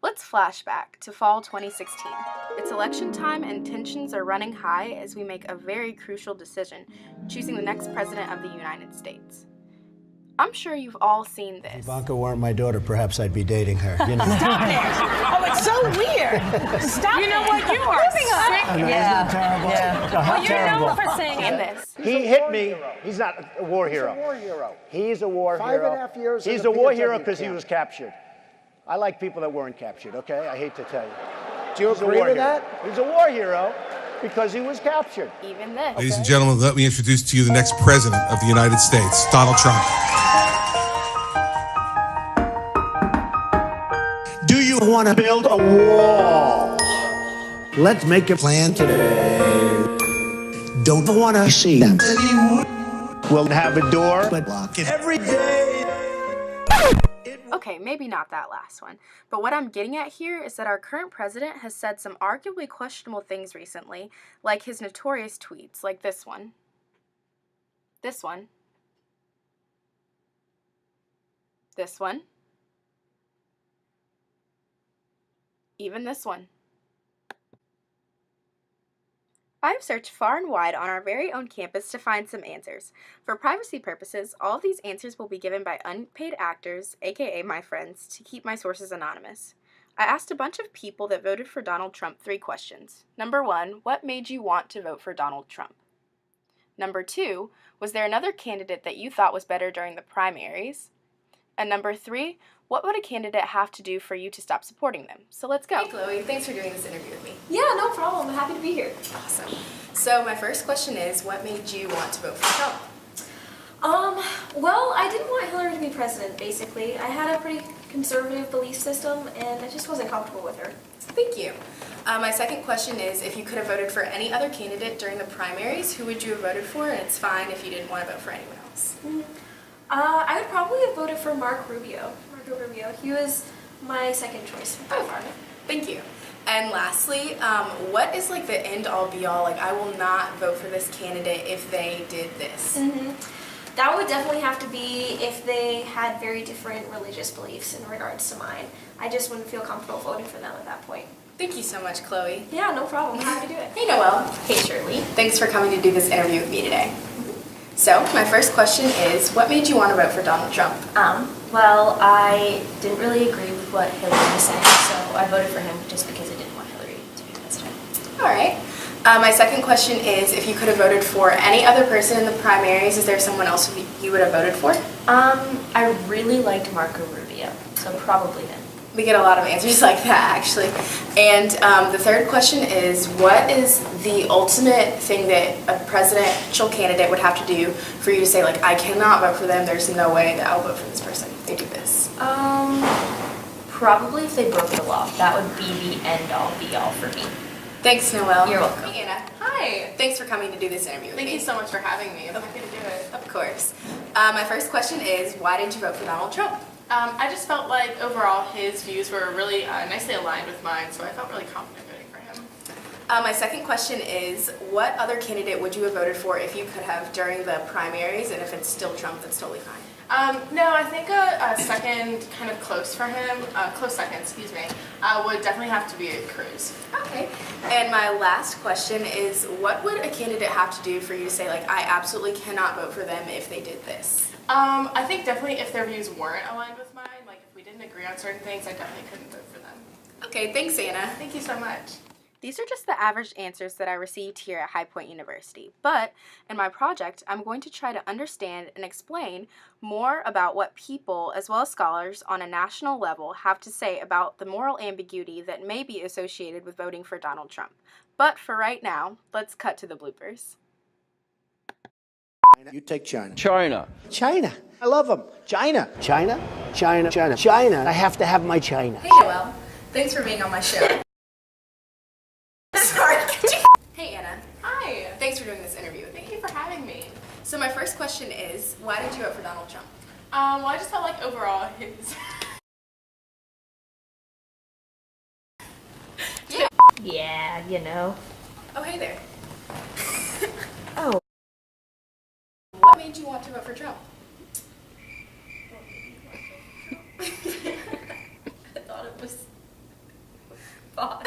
Let's flashback to fall 2016. It's election time and tensions are running high as we make a very crucial decision, choosing the next president of the United States. I'm sure you've all seen this. If Ivanka weren't my daughter, perhaps I'd be dating her. You know. Stop it! Oh, it's so weird. Stop You know it. what? You are sick. Isn't that terrible? Yeah. Well, you're Terrible. known for saying And it. this. He hit me. He's not a war hero. He's a war hero. He's a war hero. 5.5 years in He's the a war POW hero because he camp. was captured. I like people that weren't captured, okay? I hate to tell you. Do you He's a agree war with hero. that? He's a war hero because he was captured. Even this. Ladies and gentlemen, let me introduce to you the next president of the United States, Donald Trump. Do you want to build a wall? Let's make a plan today. Don't want to see them anymore. We'll have a door. But block it every day. Okay, maybe not that last one, but what I'm getting at here is that our current president has said some arguably questionable things recently, like his notorious tweets, like this one, this one, this one, even this one. I've searched far and wide on our very own campus to find some answers. For privacy purposes, all of these answers will be given by unpaid actors, aka my friends, to keep my sources anonymous. I asked a bunch of people that voted for Donald Trump 3 questions. Number 1, what made you want to vote for Donald Trump? Number 2, was there another candidate that you thought was better during the primaries? And number 3, what would a candidate have to do for you to stop supporting them? So let's go. Hey Chloe, thanks for doing this interview with me. Yeah, no problem. I'm happy to be here. Awesome. So my first question is, what made you want to vote for Trump? Well, I didn't want Hillary to be president, basically. I had a pretty conservative belief system, and I just wasn't comfortable with her. Thank you. My second question is, if you could have voted for any other candidate during the primaries, who would you have voted for? And it's fine if you didn't want to vote for anyone else. I would probably have voted for Marco Rubio. He was my second choice by far. Thank you. And lastly, what is like the end-all be-all? Like, I will not vote for this candidate if they did this. That would definitely have to be if they had very different religious beliefs in regards to mine. I just wouldn't feel comfortable voting for them at that point. Thank you so much, Chloe. Yeah, no problem. Happy to do it. Hey, Noelle. Hey, Shirley. Thanks for coming to do this interview with me today. So, my first question is, what made you want to vote for Donald Trump? Well, I didn't really agree with what Hillary was saying, so I voted for him just because I didn't want Hillary to be president. All right. My second question is, if you could have voted for any other person in the primaries, is there someone else you would have voted for? I really liked Marco Rubio, so probably him. We get a lot of answers like that, actually. And the third question is, what is the ultimate thing that a presidential candidate would have to do for you to say, like, I cannot vote for them, there's no way that I'll vote for this person if they do this? Probably if they broke the law. That would be the end-all, be-all for me. Thanks, Noelle. You're welcome. Hey, Anna. Hi. Thanks for coming to do this interview with me. Thank you so much for having me. I'm happy to do it. Of course. My first question is, why did you vote for Donald Trump? I just felt like overall his views were really nicely aligned with mine, so I felt really confident voting for him. My second question is, what other candidate would you have voted for if you could have during the primaries, and if it's still Trump, that's totally fine. No, I think a second kind of close for him, close second, excuse me, would definitely have to be Cruz. Okay. And my last question is, what would a candidate have to do for you to say, like, I absolutely cannot vote for them if they did this? I think definitely if their views weren't aligned with mine, like if we didn't agree on certain things, I definitely couldn't vote for them. Okay, thanks, Anna. Thank you so much. These are just the average answers that I received here at High Point University, but in my project, I'm going to try to understand and explain more about what people, as well as scholars on a national level, have to say about the moral ambiguity that may be associated with voting for Donald Trump. But for right now, let's cut to the bloopers. You take China. China. China. I love them. China. China? China? China? China? I have to have my China. Hey, Noelle. Thanks for being on my show. Sorry. Hey, Anna. Hi. Thanks for doing this interview with me. Thank you for having me. So my first question is, why did you vote for Donald Trump? Well, I just felt like overall his... Yeah, you know. Oh, hey there. Oh. What made you want to vote for Trump? I thought it was boss.